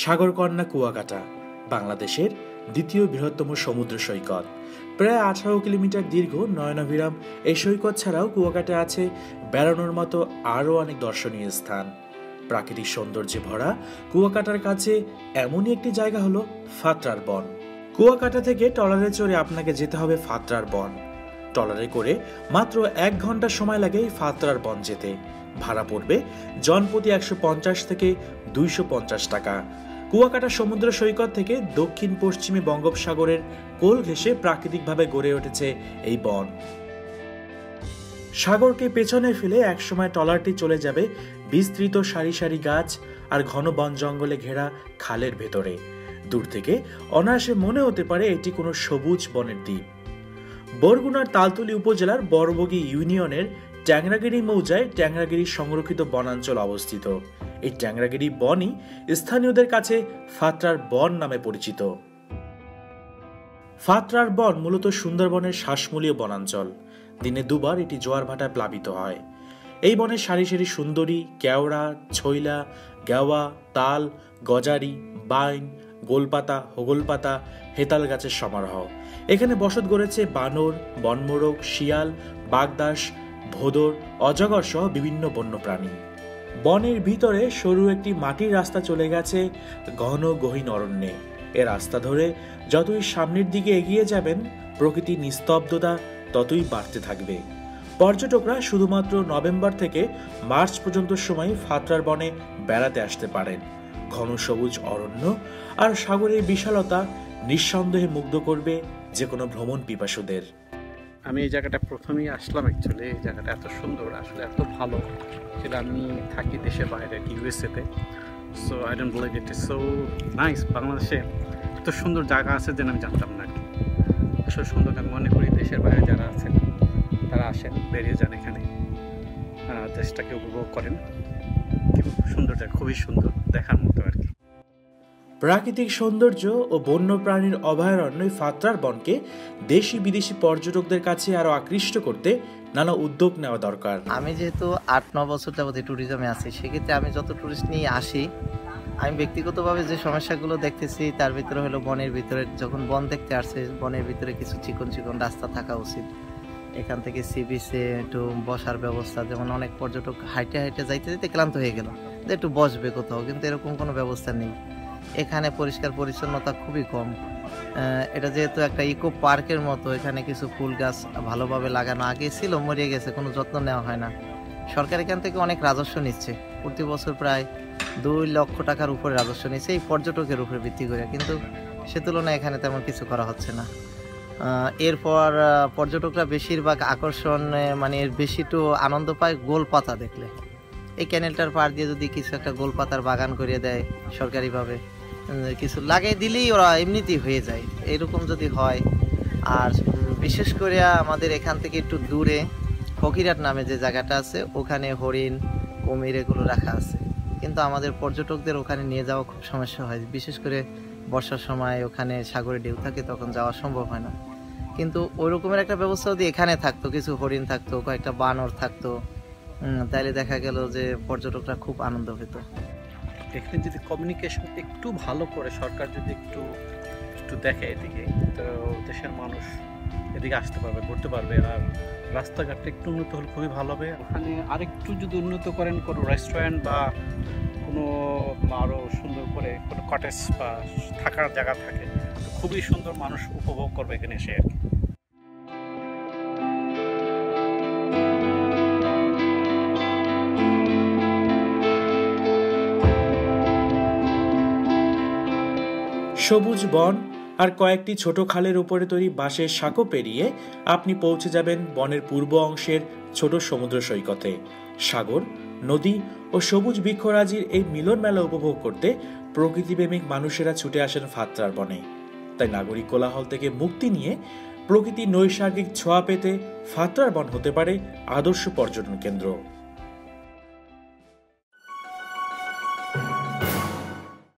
সাগরকন্যা কুয়াকাটা বাংলাদেশের দ্বিতীয় বৃহত্তম সমুদ্র সৈকত। প্রায় 18 কিলোমিটার দীর্ঘ নয়নাভিরাম এই সৈকত ছাড়াও কুয়াকাটা আছে বেড়ানোর মতো আরও অনেক দর্শনীয় স্থান। প্রাকৃতিক সৌন্দর্যে ভরা কুয়াকাটার কাছে এমনই একটি জায়গা হলো ফাতরার বন। কুয়াকাটা থেকে ট্রলারে চড়ে আপনাকে যেতে হবে ফাতরার বন। ট্রলারে করে মাত্র 1 ঘন্টা সময় লাগে এই ফাতরার বন যেতে। ভাড়া পড়বে জনপ্রতি 150 থেকে 250 টাকা। কুয়াকাটা সমুদ্র সৈকত থেকে দক্ষিণ পশ্চিমে বঙ্গোপসাগরের কোল ঘেঁষে প্রাকৃতিকভাবে গড়ে উঠেছে এই বন। সাগরকে পেছনে ফেলে একসময় ট্রলারটি চলে যাবে বিস্তৃত সারি সারি গাছ আর ঘন বন জঙ্গলে ঘেরা খালের ভেতরে। দূর থেকে অনায়াসে মনে হতে পারে এটি কোনো সবুজ বনের দ্বীপ। বরগুনার তালতলী উপজেলার বড়বগী ইউনিয়নের ট্যাংরাগিরি মৌজায় ট্যাংরাগিরি সংরক্ষিত বনাঞ্চল অবস্থিত। এই ট্যাংরাগিরি বনই স্থানীয়দের কাছে ফাতরার বন নামে পরিচিত। ফাতরার বন মূলত সুন্দরবনের শ্বাসমূলীয় বনাঞ্চল। দিনে দুবার এটি জোয়ার ভাটায় প্লাবিত হয়। এই বনে সারি সারি সুন্দরী, কেওড়া, ছইলা, গেওয়া, তাল, গজারি, বাইন, গোলপাতা, হোগলপাতা, হেতাল গাছের সমারোহ। এখানে বসত গড়েছে বানর, বনমোরগ, শিয়াল, বাগদাস, ভোদর, অজগর সহ বিভিন্ন বন্যপ্রাণী। বনের ভিতরে সরু একটি মাটির রাস্তা চলে গেছে ঘন গহীন অরণ্যে। এ রাস্তা ধরে যতই সামনের দিকে এগিয়ে যাবেন প্রকৃতির নিস্তব্ধতা ততই বাড়তে থাকবে। পর্যটকরা শুধুমাত্র নভেম্বর থেকে মার্চ পর্যন্ত সময় ফাতরার বনে বেড়াতে আসতে পারেন। ঘন সবুজ অরণ্য আর সাগরের বিশালতা নিঃসন্দেহে মুগ্ধ করবে যে কোনো ভ্রমণ পিপাসুদের। আমি এই জায়গাটা প্রথমেই আসলাম। অ্যাকচুয়ালি এই জায়গাটা এত সুন্দর, আসলে এত ভালো, যেটা আমি থাকি দেশের বাইরে ইউএসএতে। So I don't believe it is so nice. বাংলাদেশে এত সুন্দর জায়গা আছে যেন আমি জানতাম না। আসলে সুন্দর আমি মনে করি দেশের বাইরে যারা আছেন তারা আসেন, বেরিয়ে যান, এখানে দেশটাকে উপভোগ করেন। খুব সুন্দর জায়গা, খুবই সুন্দর, দেখার মতো আর কি। প্রাকৃতিক সৌন্দর্য ও বন্যপ্রাণীর অভয়ারণ্য ফাতরার বনকে দেশি বিদেশি পর্যটকদের কাছে আরো আকৃষ্ট করতে নানা উদ্যোগ নেওয়া দরকার। আমি যেহেতু 8-9 বছর যাবত ট্যুরিজমে আছি, সেক্ষেত্রে আমি যত ট্যুরিস্ট নিয়ে আসি, আমি ব্যক্তিগতভাবে যে সমস্যাগুলো দেখতেছি তার ভিতরে হলো বনের ভিতরে যখন বন দেখতে আসছে, বনের ভিতরে কিছু চিকন চিকন রাস্তা থাকা উচিত। এখান থেকে সি বিচে একটু বসার ব্যবস্থা, যেমন অনেক পর্যটক হাইটে হাইটে যাইতে যেতে ক্লান্ত হয়ে গেল, যে একটু বসবে কোথাও, কিন্তু এরকম কোনো ব্যবস্থা নেই। এখানে পরিষ্কার পরিচ্ছন্নতা খুবই কম। এটা যেহেতু একটা ইকো পার্কের মতো, এখানে কিছু ফুল গাছ ভালোভাবে লাগানো আগে ছিল, মরে গেছে, কোনো যত্ন নেওয়া হয় না। সরকার এখান থেকে অনেক রাজস্ব নিচ্ছে, প্রতি বছর প্রায় 2 লক্ষ টাকার উপরে রাজস্ব নিচ্ছে এই পর্যটকের উপরে ভিত্তি করে, কিন্তু সে তুলনায় এখানে তেমন কিছু করা হচ্ছে না। এরপর পর্যটকরা বেশিরভাগ আকর্ষণ মানে এর বেশি একটু আনন্দ পায় গোলপাতা দেখলে। এই ক্যানেলটার পার দিয়ে যদি কিছু একটা গোলপাতার বাগান করিয়ে দেয় সরকারিভাবে, কিছু লাগিয়ে দিলেই ওরা এমনিতেই হয়ে যায়, এরকম যদি হয়। আর বিশেষ করে আমাদের এখান থেকে একটু দূরে ফকিরহাট নামে যে জায়গাটা আছে, ওখানে হরিণ, কুমির এগুলো রাখা আছে, কিন্তু আমাদের পর্যটকদের ওখানে নিয়ে যাওয়া খুব সমস্যা হয়। বিশেষ করে বর্ষার সময় ওখানে সাগরে ঢেউ থাকে, তখন যাওয়া সম্ভব হয় না। কিন্তু ওই রকমের একটা ব্যবস্থা যদি এখানে থাকতো, কিছু হরিণ থাকতো, কয়েকটা বানর থাকতো, তাইলে দেখা গেল যে পর্যটকরা খুব আনন্দ পেত। এখানে যদি কমিউনিকেশন একটু ভালো করে সরকার যদি একটু দেখে এদিকে, তো দেশের মানুষ এদিকে আসতে পারবে, ঘুরতে পারবে। আর রাস্তাঘাটটা একটু উন্নত হলে খুবই ভালো হবে। ওখানে আরেকটু যদি উন্নত করেন, কোনো রেস্টুরেন্ট বা কোনো আরও সুন্দর করে কোনো কটেজ বা থাকার জায়গা থাকে, খুবই সুন্দর, মানুষ উপভোগ করবে এখানে এসে আর কি। সবুজ বন আর কয়েকটি ছোট খালের উপরে তৈরি বাঁশের সাঁকো পেরিয়ে আপনি পৌঁছে যাবেন বনের পূর্ব অংশের ছোট সমুদ্র সৈকতে। সাগর, নদী ও সবুজ বৃক্ষরাজির এই মিলন মেলা উপভোগ করতে প্রকৃতিপ্রেমিক মানুষেরা ছুটে আসেন ফাতরার বনে। তাই নাগরিক কোলাহল থেকে মুক্তি নিয়ে প্রকৃতির নৈসর্গিক ছোঁয়া পেতে ফাতরার বন হতে পারে আদর্শ পর্যটন কেন্দ্র।